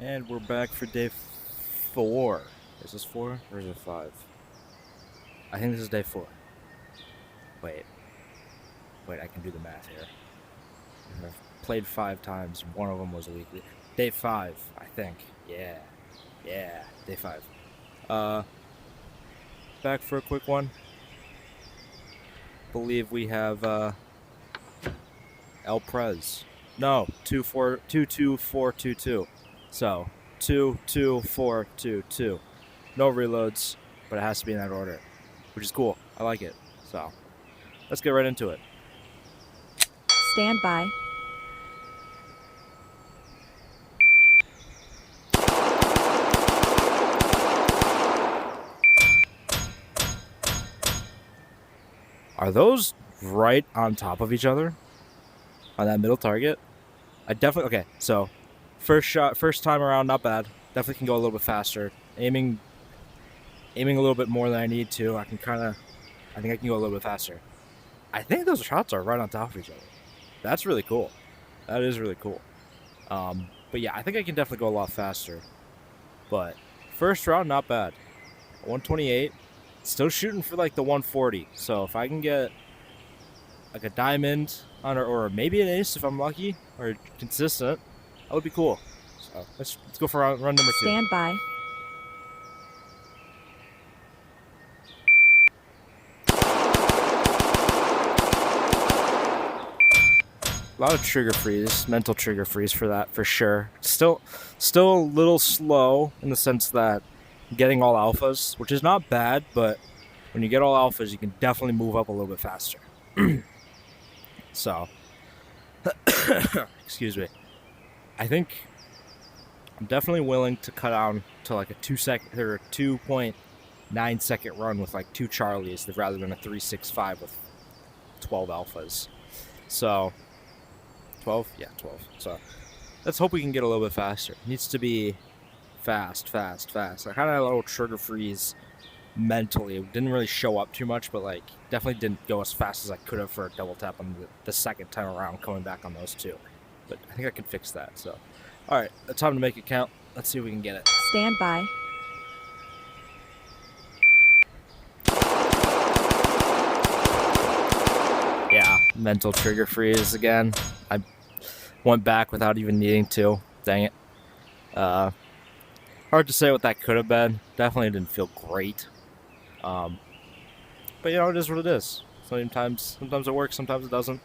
And we're back for day 4. Is this 4 or is it 5? I think this is day 4. Wait, I can do the math here. I've played 5 times. One of them was a weekly. Day 5, I think. Yeah, day 5. Back for a quick one. Believe we have El Prez. No, 22422. So 22422. No reloads, but it has to be in that order, which is cool. I like it. So let's get right into it. Stand by. Are those right on top of each other on that middle target? I definitely okay. So first shot, first time around, not bad. Definitely can go a little bit faster. Aiming a little bit more than I need to. I think I can go a little bit faster. I think those shots are right on top of each other. That's really cool. That is really cool. But yeah, I think I can definitely go a lot faster. But first round, not bad. 128. Still shooting for like the 140. So if I can get like a diamond on or maybe an ace if I'm lucky or consistent, that would be cool. So let's go for run number 2. Stand by. A lot of trigger freeze, mental trigger freeze for that for sure. Still a little slow in the sense that getting all alphas, which is not bad, but when you get all alphas, you can definitely move up a little bit faster. So, excuse me. I think I'm definitely willing to cut down to like a 2.9 second run with like 2 Charlies rather than a 3.65 with 12 alphas. So 12? Yeah, 12. So let's hope we can get a little bit faster. It needs to be fast. I kind of had a little trigger freeze mentally. It didn't really show up too much, but like definitely didn't go as fast as I could have for a double tap on the second time around coming back on those 2. But I think I can fix that. So, all right, time to make it count. Let's see if we can get it. Stand by. Yeah, mental trigger freeze again. I went back without even needing to. Dang it. Hard to say what that could have been. Definitely didn't feel great. But you know, it is what it is. Sometimes it works, sometimes it doesn't.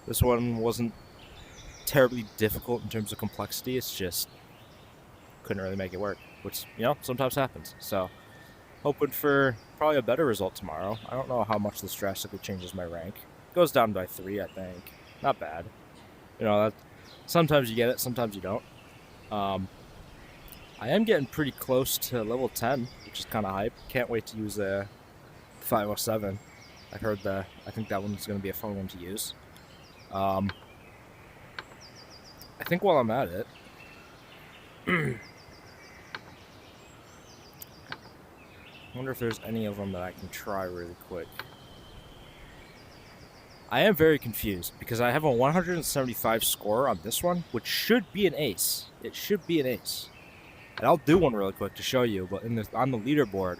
This one wasn't terribly difficult in terms of complexity. It's just couldn't really make it work, which, you know, sometimes happens. So hoping for probably a better result tomorrow. I don't know how much this drastically changes my rank. Goes down by 3, I think. Not bad. You know, sometimes you get it, sometimes you don't. I am getting pretty close to level 10, which is kind of hype. Can't wait to use a 507. I think that one's going to be a fun one to use. I think while I'm at it, I wonder if there's any of them that I can try really quick. I am very confused because I have a 175 score on this one, which should be an ace. It should be an ace. And I'll do one really quick to show you, but on the leaderboard,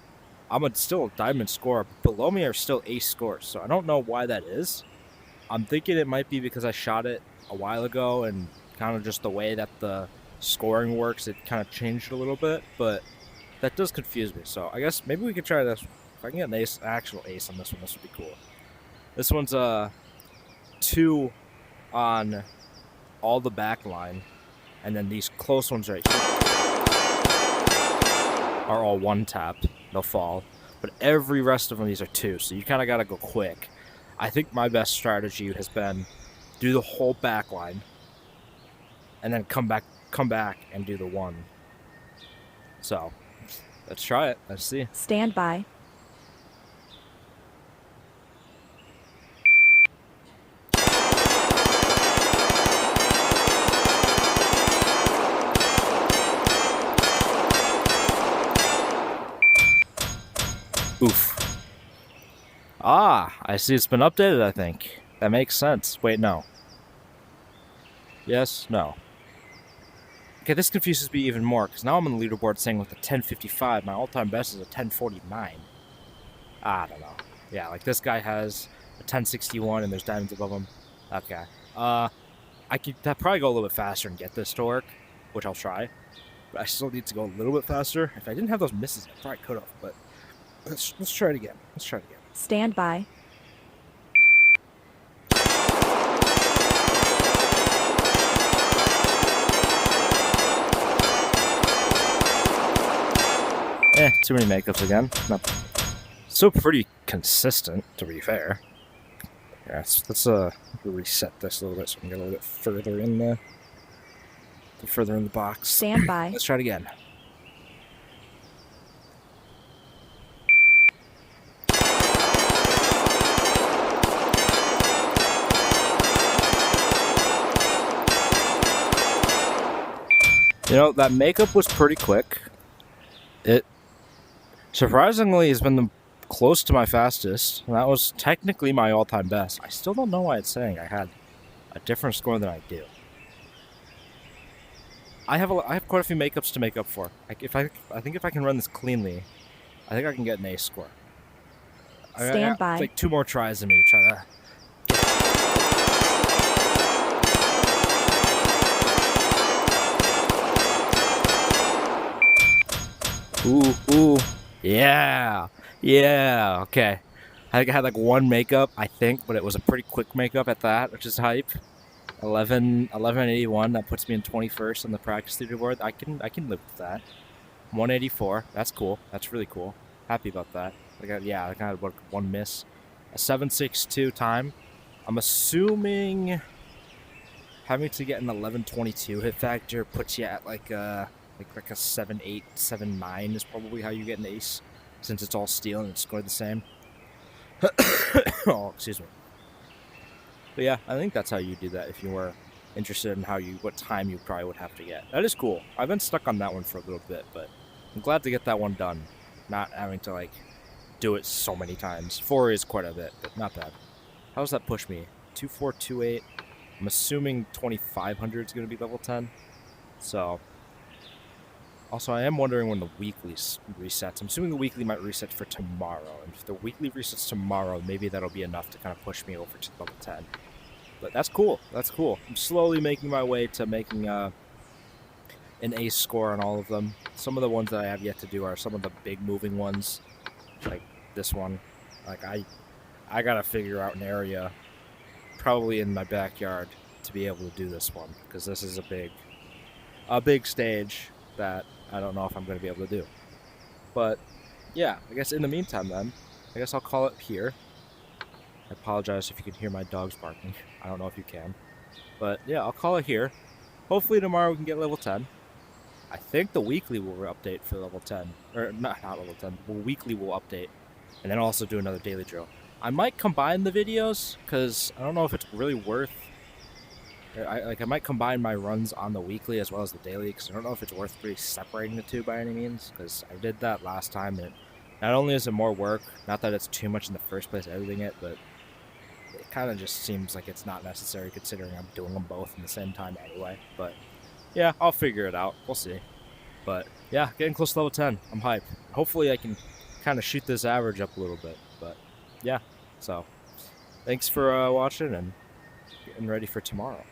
I'm still a diamond score. Below me are still ace scores, so I don't know why that is. I'm thinking it might be because I shot it a while ago and kind of just the way that the scoring works, it kind of changed a little bit, but that does confuse me. So I guess maybe we could try this. If I can get an actual ace on this one, this would be cool. This one's 2 on all the back line, and then these close ones right here are all 1 tap. They'll fall, but every rest of them, these are 2, so you kind of got to go quick. I think my best strategy has been do the whole back line and then come back and do the 1. So let's try it. Let's see. Stand by. Oof. I see it's been updated, I think. That makes sense. Wait, no. Yes, no. Okay, this confuses me even more, because now I'm on the leaderboard saying with a 1055. My all-time best is a 1049. I don't know. Yeah, like this guy has a 1061 and there's diamonds above him. Okay. I could probably go a little bit faster and get this to work, which I'll try. But I still need to go a little bit faster. If I didn't have those misses, I probably could have. But let's try it again. Let's try it again. Stand by. Too many makeups again. Not so pretty consistent, to be fair. Yeah, let's reset this a little bit so we can get a little bit further in the box. Stand by. Let's try it again. You know, that makeup was pretty quick. It surprisingly has been close to my fastest. That was technically my all-time best. I still don't know why it's saying I had a different score than I do. I have quite a few makeups to make up for. I think if I can run this cleanly, I think I can get an A score. Stand by. It's like 2 more tries in me to try to. Ooh, yeah, okay. I think I had like 1 makeup, I think, but it was a pretty quick makeup at that, which is hype. 1181, that puts me in 21st on the practice leaderboard. I can live with that. 184, that's cool. That's really cool. Happy about that. I had 1 miss. A 762 time. I'm assuming having to get an 1122 hit factor puts you at like a 7.8, 7.9 is probably how you get an ace, since it's all steel and it's scored the same. Oh, excuse me. But yeah, I think that's how you do that if you were interested in what time you probably would have to get. That is cool. I've been stuck on that one for a little bit, but I'm glad to get that one done. Not having to like do it so many times. 4 is quite a bit, but not bad. How does that push me? 2428. I'm assuming 2500 is going to be level 10. So, also I am wondering when the weekly resets. I'm assuming the weekly might reset for tomorrow. And if the weekly resets tomorrow, maybe that'll be enough to kind of push me over to level 10. But that's cool. That's cool. I'm slowly making my way to making an ace score on all of them. Some of the ones that I have yet to do are some of the big moving ones, like this one. Like I gotta figure out an area, probably in my backyard, to be able to do this one, because this is a big stage that I don't know if I'm gonna be able to do. But yeah, I guess in the meantime, then I guess I'll call it here. I apologize if you can hear my dogs barking. I don't know if you can. But yeah, I'll call it here. Hopefully tomorrow we can get level 10. I think the weekly will update for level 10. Or not level 10. The weekly will update. And then also do another daily drill. I might combine the videos, because I don't know if it's really worth... I might combine my runs on the weekly as well as the daily, because I don't know if it's worth really separating the two by any means, because I did that last time, and not only is it more work, not that it's too much in the first place editing it, but it kind of just seems like it's not necessary considering I'm doing them both in the same time anyway. But yeah, I'll figure it out. We'll see. But yeah, getting close to level 10. I'm hyped. Hopefully I can kind of shoot this average up a little bit. But yeah, so thanks for watching and getting ready for tomorrow.